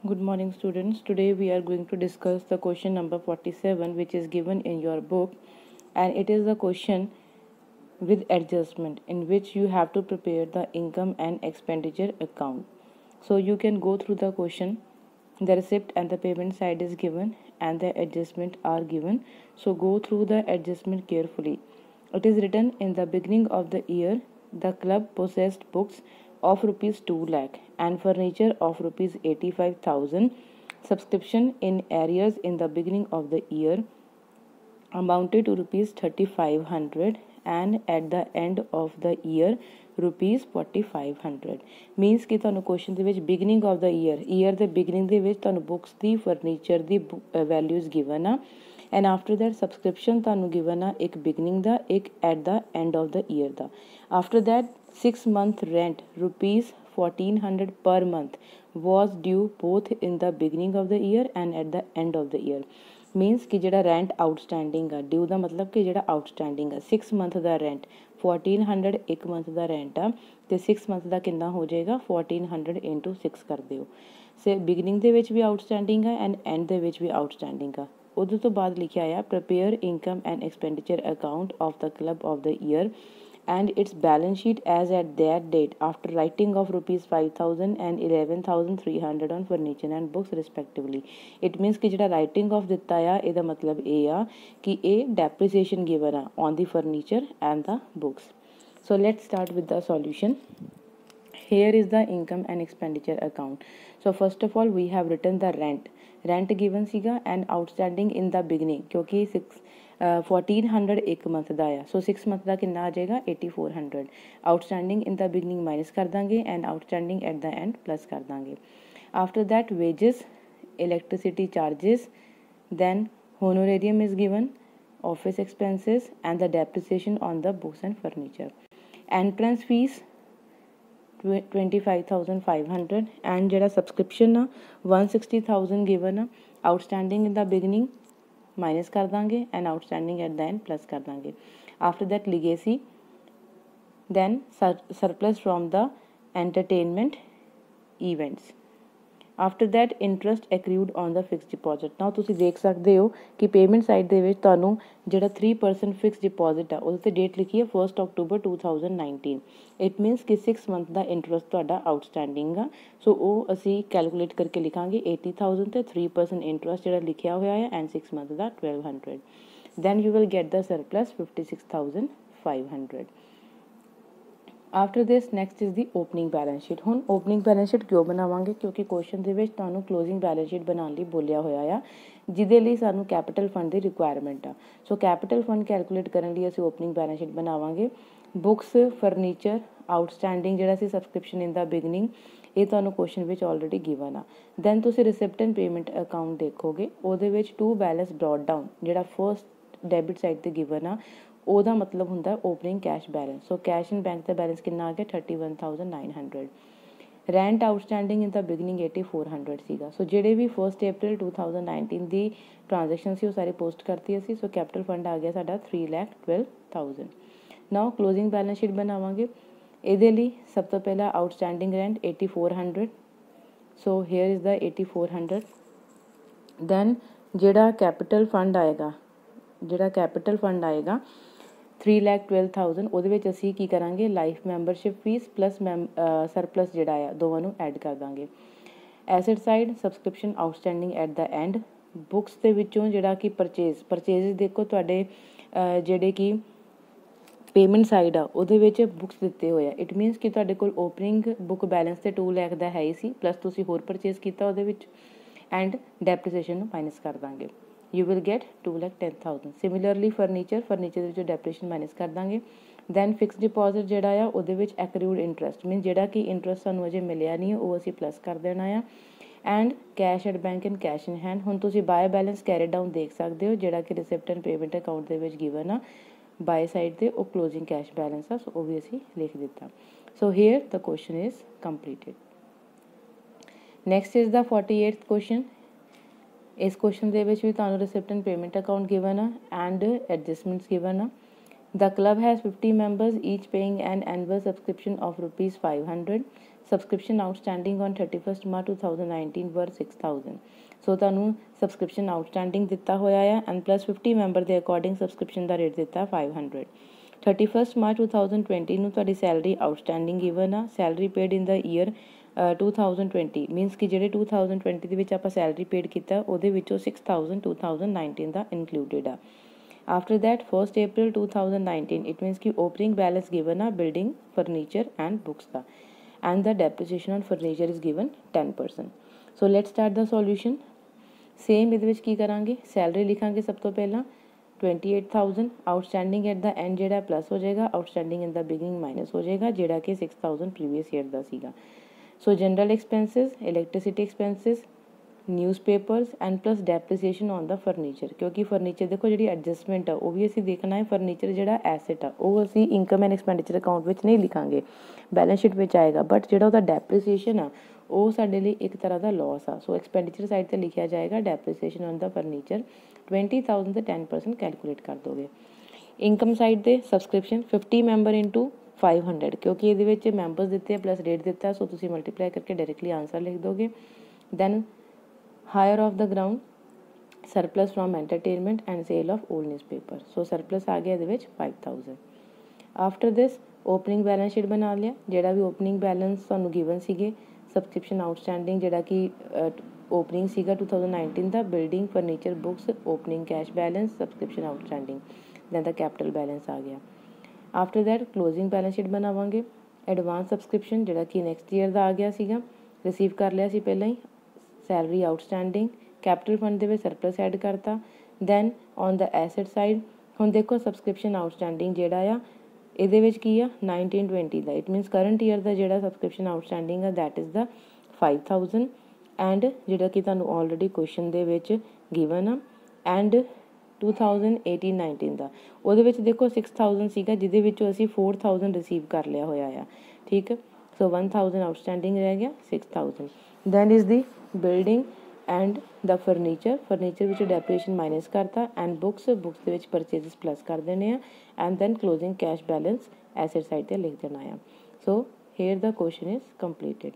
Good morning, students. Today we are going to discuss the question number 47, which is given in your book, and it is the question with adjustment in which you have to prepare the income and expenditure account. So you can go through the question. The receipt and the payment side is given and the adjustment are given. So go through the adjustment carefully. It is written in the beginning of the year, the club possessed books of rupees 2 lakh and furniture of rupees 85,000. Subscription in arrears in the beginning of the year amounted to rupees 3500 and at the end of the year rupees 4500 means कि ਤੁਹਾਨੂੰ question ਦੇ ਵਿੱਚ beginning of the year ਦੇ beginning ਦੇ ਵਿੱਚ ਤੁਹਾਨੂੰ books ਦੀ furniture ਦੀ values given ਆ and after that subscription ਤੁਹਾਨੂੰ ਗਿਵਨ ਆ ਇੱਕ ਬਿਗਨਿੰਗ ਦਾ ਇੱਕ at the end of the year the after that 6 month rent rupees 1400 per month was due both in the beginning of the year and at the end of the year मीनस कि ਜਿਹੜਾ rent outstanding ਆ ਡਿਊ ਦਾ ਮਤਲਬ ਕਿ ਜਿਹੜਾ outstanding ਆ 6 month ਦਾ rent 1400 ਇੱਕ month ਦਾ rent ਆ ਤੇ 6 ਮੰਥ ਦਾ ਕਿੰਨਾ ਹੋ ਜਾਏਗਾ 1400 into 6 ਕਰ ਦਿਓ ਸੇ ਬਿਗਨਿੰਗ ਦੇ ਵਿੱਚ ਵੀ ਆਊਟਸਟੈਂਡਿੰਗ ਆ ਐਂਡ ਐਂਡ ਦੇ ਵਿੱਚ ਵੀ ਆਊਟਸਟੈਂਡਿੰਗ ਆ ਉਹਦੇ ਤੋਂ ਬਾਅਦ ਲਿਖਿਆ ਆ prepare income and expenditure account of the club of the year and its balance sheet as at that date after writing of rupees 5000 and 11300 on furniture and books respectively. It means कि जिहड़ा writing of दिता आ इहदा मतलब ये आ कि ये depreciation given uh on the furniture and the books. So let's start with the solution. Here is the income and expenditure account. So first of all we have written the rent given ਸੀਗਾ and outstanding in the beginning क्योंकि 1400 ਇੱਕ month ਦਾ ਆ ਸੋ 6 month ਦਾ ਕਿੰਨਾ ਆ ਜਾਏਗਾ 8400 outstanding in the beginning minus ਕਰ ਦਾਂਗੇ and outstanding at the and plus ਕਰ ਦਾਂਗੇ after that wages electricity charges then honorarium is given office expenses and the depreciation on the books and furniture entrance fees 25,500 and ਜਿਹੜਾ subscription ਆ 160,000 given ਆ outstanding in the beginning minus कर देंगे and outstanding at the end plus कर देंगे after that legacy then surplus from the entertainment events after that interest accrued on the fix deposit now तुसीं देख सकते हो कि पेमेंट साइड दे विच तुहानूं जिहड़ा 3% फिक्स डिपॉजिट आ उहदे ते डेट लिखी है 1 October 2019 इट मीनस कि 6 मंथ का इंटरस्ट तुहाडा आउटस्टैंडिंग आ सो वो असीं कैलकुलेट करके लिखांगे 80,000 ते 3% इंटरस्ट जिहड़ा लिखिया होया है एंड 6 मंथ का 1200 then you will get the surplus 56,500 after this next is the opening balance sheet हुण ओपनिंग बैलेंस शीट क्यों बनावांगे क्योंकि क्वेश्चन दे विच तुहानूं क्लोजिंग बैलेंस शीट बनाने लई बोलिया होया आ जिहदे लई सानूं कैपिटल फंड की रिक्वायरमेंट आ सो कैपिटल फंड कैलकुलेट करने लई असीं ओपनिंग बैलेंस शीट बनावांगे बुक्स फर्नीचर आउटस्टैंडिंग जिहड़ा सी सबसक्रिप्शन इन द बिगनिंग ये तुहानूं क्वेश्चन विच ऑलरेडी गिवन आ दैन तुसीं रिसिप्ट एंड पेमेंट अकाउंट देखोगे उहदे विच टू बैलेंस ब्रॉट डाउन जिहड़ा फर्स्ट डेबिट साइड ते गिवन आ ਉਹਦਾ ਮਤਲਬ ਹੁੰਦਾ opening cash balance so cash in bank ਦਾ ਬੈਲੈਂਸ ਕਿੰਨਾ ਆ ਗਿਆ 31,900 rent outstanding in the beginning 8400 ਸੀਗਾ ਸੋ ਜਿਹੜੇ ਵੀ 1 April 2019 ਦੀ ਟ੍ਰਾਂਜੈਕਸ਼ਨ ਸੀ ਉਹ ਸਾਰੇ ਪੋਸਟ ਕਰਤੀ ਅਸੀਂ ਸੋ ਕੈਪੀਟਲ ਫੰਡ ਆ ਗਿਆ ਸਾਡਾ 3,12,000 ਨਾਓ ਕਲੋਜ਼ਿੰਗ ਬੈਲੈਂਸ ਸ਼ੀਟ ਬਣਾਵਾਂਗੇ ਇਹਦੇ ਲਈ ਸਭ ਤੋਂ ਪਹਿਲਾਂ outstanding rent 8400 so here is the 8400 then ਜਿਹੜਾ ਕੈਪੀਟਲ ਫੰਡ ਆਏਗਾ 3,12,000 ਉਹਦੇ ਵਿੱਚ ਅਸੀਂ ਕੀ ਕਰਾਂਗੇ life membership fee plus surplus ਜਿਹੜਾ ਆ ਦੋਵਾਂ ਨੂੰ ਐਡ ਕਰ ਦਾਂਗੇ asset side subscription outstanding at the end books ਦੇ ਵਿੱਚੋਂ ਜਿਹੜਾ ਕਿ ਪਰਚੇਜ਼ ਦੇਖੋ ਤੁਹਾਡੇ ਜਿਹੜੇ ਕਿ ਪੇਮੈਂਟ ਸਾਈਡ ਆ ਉਹਦੇ ਵਿੱਚ ਬੁੱਕਸ ਦਿੱਤੇ ਹੋਏ ਆ ਇਟ ਮੀਨਸ ਕਿ ਤੁਹਾਡੇ ਕੋਲ ਓਪਨਿੰਗ ਬੁੱਕ ਬੈਲੈਂਸ ਤੇ 2 ਲੱਖ ਦਾ ਹੈ ਹੀ ਸੀ ਪਲੱਸ ਤੁਸੀਂ ਹੋਰ ਪਰਚੇਜ਼ ਕੀਤਾ ਉਹਦੇ ਵਿੱਚ ਐਂਡ ਡੈਪਰੀਸੀਏਸ਼ਨ ਨੂੰ ਮਾਈਨਸ ਕਰ ਦਾਂਗੇ you will get 2,10,000 similarly furniture ਦੇ ਵਿੱਚੋਂ ਡੈਪਰੀਸ਼ਨ ਮਾਈਨਸ ਕਰ ਦਾਂਗੇ then fixed deposit ਜਿਹੜਾ ਆ ਉਹਦੇ ਵਿੱਚ accrued interest ਮੀਨ ਜਿਹੜਾ ਕਿ ਇੰਟਰਸਟ ਸਾਨੂੰ ਅਜੇ ਮਿਲਿਆ ਨਹੀਂ ਉਹ ਅਸੀਂ ਪਲੱਸ ਕਰ ਦੇਣਾ ਆ and cash at bank and cash in hand ਹੁਣ ਤੁਸੀਂ ਬਾਏ ਬੈਲੈਂਸ ਕੈਰੀ ਡਾਊਨ ਦੇਖ ਸਕਦੇ ਹੋ ਜਿਹੜਾ ਕਿ ਰਿਸਿਪਟ ਐਂਡ ਪੇਮੈਂਟ ਅਕਾਊਂਟ ਦੇ ਵਿੱਚ ਗਿਵਨ ਆ ਬਾਏ ਸਾਈਡ ਤੇ ਉਹ ਕਲੋਜ਼ਿੰਗ ਕੈਸ਼ ਬੈਲੈਂਸ ਆ ਸੋ ਉਹ ਵੀ ਅਸੀਂ ਲਿਖ ਦਿੱਤਾ so here the question is completed next is the 48th question इस क्वेश्चन दे विच भी तुहानूं receipt and payment account given आ एंड एडजस्टमेंट्स गिवन आ the club has 50 members each paying an annual subscription of rupees 500 subscription outstanding on 31st March 2019 were 6000. ਸੋ ਤੁਹਾਨੂੰ subscription outstanding ਦਿੱਤਾ ਹੋਇਆ ਆ ਐਂਡ ਪਲੱਸ 50 ਮੈਂਬਰ ਦੇ ਅਕੋਰਡਿੰਗ ਸਬਸਕ੍ਰਿਪਸ਼ਨ ਦਾ rate ਦਿੱਤਾ 500. 31st March 2020 ਨੂੰ ਤੁਹਾਡੀ ਸੈਲਰੀ ਆਊਟਸਟੈਂਡਿੰਗ ਗਿਵਨ ਆ, ਸੈਲਰੀ ਪੇਡ ਇਨ ਦਾ year 2020 means ਕਿ ਜਿਹੜੇ 2020 ਦੇ ਵਿੱਚ ਆਪਾਂ ਸੈਲਰੀ ਪੇਡ ਕੀਤਾ ਉਹਦੇ ਵਿੱਚੋਂ 6000 2019 ਦਾ ਇਨਕਲੂਡਡ ਆ. After that, 1st April 2019, it means कि opening balance given a building, furniture and books था. And the depreciation on furniture is given 10%. So let's start the solution. Same ਇਹਦੇ ਵਿੱਚ ਕੀ ਕਰਾਂਗੇ, ਸੈਲਰੀ ਲਿਖਾਂਗੇ ਸਭ ਤੋਂ ਪਹਿਲਾਂ 28,000, ਆਊਟਸਟੈਂਡਿੰਗ ਐਟ ਦਾ ਐਂਡ ਜਿਹੜਾ ਪਲੱਸ ਹੋ ਜਾਏਗਾ, outstanding in the beginning minus ਹੋ ਜਾਏਗਾ ਜਿਹੜਾ ਕਿ 6000 ਪ੍ਰੀਵੀਅਸ ਈਅਰ ਦਾ ਸੀਗਾ. So general expenses, electricity expenses, newspapers and plus depreciation on the furniture, ਕਿਉਂਕਿ ਫਰਨੀਚਰ ਦੇਖੋ ਜਿਹੜੀ ਐਡਜਸਟਮੈਂਟ ਆ ਉਹ ਵੀ ਅਸੀਂ ਦੇਖਣਾ ਹੈ. ਫਰਨੀਚਰ ਜਿਹੜਾ ਐਸੈਟ ਆ ਉਹ ਅਸੀਂ ਇਨਕਮ ਐਂਡ ਐਕਸਪੈਂਡੀਚਰ ਅਕਾਊਂਟ ਵਿੱਚ ਨਹੀਂ ਲਿਖਾਂਗੇ, ਬੈਲੈਂਸ ਸ਼ੀਟ ਵਿੱਚ ਆਏਗਾ, ਬਟ ਜਿਹੜਾ ਉਹਦਾ ਡੈਪਰੀਸੀਏਸ਼ਨ ਆ ਉਹ ਸਾਡੇ ਲਈ ਇੱਕ ਤਰ੍ਹਾਂ ਦਾ ਲੋਸ ਆ. ਸੋ ਐਕਸਪੈਂਡੀਚਰ ਸਾਈਡ 'ਤੇ ਲਿਖਿਆ ਜਾਏਗਾ ਡੈਪਰੀਸੀਏਸ਼ਨ ਔਨ ਦਾ ਫਰਨੀਚਰ 20,000 ਤੇ 10% ਕੈਲਕੂਲੇਟ ਕਰ ਦੋਗੇ. ਇਨਕਮ ਸਾਈਡ 'ਤੇ ਸਬਸਕ੍ਰਿਪਸ਼ਨ 50 ਮੈਂਬਰ ਇੰਟੂ 500, ਕਿਉਂਕਿ ਇਹਦੇ ਵਿੱਚ ਮੈਂਬਰਸ ਦਿੱਤੇ ਪਲੱਸ ਰੇਟ ਦਿੱਤਾ, ਸੋ ਤੁਸੀਂ ਮਲਟੀਪਲਾਈ ਕਰਕੇ ਡਾਇਰੈਕਟਲੀ ਆਂਸਰ ਲਿਖ ਦੋਗੇ. Then hire of the ground, surplus from entertainment and sale of old newspaper, so surplus ਆ ਗਿਆ ਇਹਦੇ ਵਿੱਚ 5000. After this opening balance sheet ਬਣਾ ਲਿਆ, ਜਿਹੜਾ ਵੀ ਓਪਨਿੰਗ ਬੈਲੈਂਸ ਤੁਹਾਨੂੰ ਗਿਵਨ ਸੀਗੇ, ਸਬਸਕ੍ਰਿਪਸ਼ਨ ਆਊਟਸਟੈਂਡਿੰਗ ਜਿਹੜਾ ਕਿ ਓਪਨਿੰਗ ਸੀਗਾ 2019 ਦਾ, building, furniture, books, opening cash balance, subscription outstanding, then the capital balance ਆ ਗਿਆ. After that closing balance sheet ਬਣਾਵਾਂਗੇ. ਐਡਵਾਂਸ ਸਬਸਕ੍ਰਿਪਸ਼ਨ ਜਿਹੜਾ ਕਿ ਨੈਕਸਟ ਈਅਰ ਦਾ ਆ ਗਿਆ ਸੀਗਾ, ਰਿਸੀਵ ਕਰ ਲਿਆ ਸੀ ਪਹਿਲਾਂ ਹੀ. ਸੈਲਰੀ ਆਊਟਸਟੈਂਡਿੰਗ, ਕੈਪੀਟਲ ਫੰਡ ਦੇ ਵਿੱਚ ਸਰਪਲਸ ਐਡ ਕਰਤਾ. Then on the asset side ਹੁਣ ਦੇਖੋ ਸਬਸਕ੍ਰਿਪਸ਼ਨ ਆਊਟਸਟੈਂਡਿੰਗ ਜਿਹੜਾ ਆ ਇਹਦੇ ਵਿੱਚ ਕੀ ਆ 1920 ਦਾ, ਇਟ ਮੀਨਸ ਕਰੰਟ ਈਅਰ ਦਾ ਜਿਹੜਾ ਸਬਸਕ੍ਰਿਪਸ਼ਨ ਆਊਟਸਟੈਂਡਿੰਗ ਆ ਦੈਟ ਇਜ਼ ਦਾ 5000 ਐਂਡ ਜਿਹੜਾ ਕਿ ਤੁਹਾਨੂੰ ਆਲਰੇਡੀ ਕੁਐਸਚਨ ਦੇ ਵਿੱਚ ਗਿਵਨ ਆ. ਐਂਡ 2018-19 ਦਾ ਉਹਦੇ ਵਿੱਚ ਦੇਖੋ 6000 ਸੀਗਾ ਜਿਹਦੇ ਵਿੱਚੋਂ ਅਸੀਂ 4000 ਰਿਸੀਵ ਕਰ ਲਿਆ ਹੋਇਆ ਆ, ਠੀਕ ਹੈ. ਸੋ 1000 ਆਊਟਸਟੈਂਡਿੰਗ ਰਹਿ ਗਿਆ 6000. Then is the building and the furniture, furniture ਵਿੱਚ ਡੈਪਰੀਸ਼ਨ ਮਾਈਨਸ ਕਰਤਾ ਐਂਡ ਬੁੱਕਸ, ਬੁੱਕਸ ਦੇ ਵਿੱਚ ਪਰਚੇਜ਼ਸ ਪਲੱਸ ਕਰ ਦੇਣੇ ਆ and then closing cash balance asset side 'ਤੇ ਲਿਖ ਦੇਣਾ ਆ. So here the question is completed.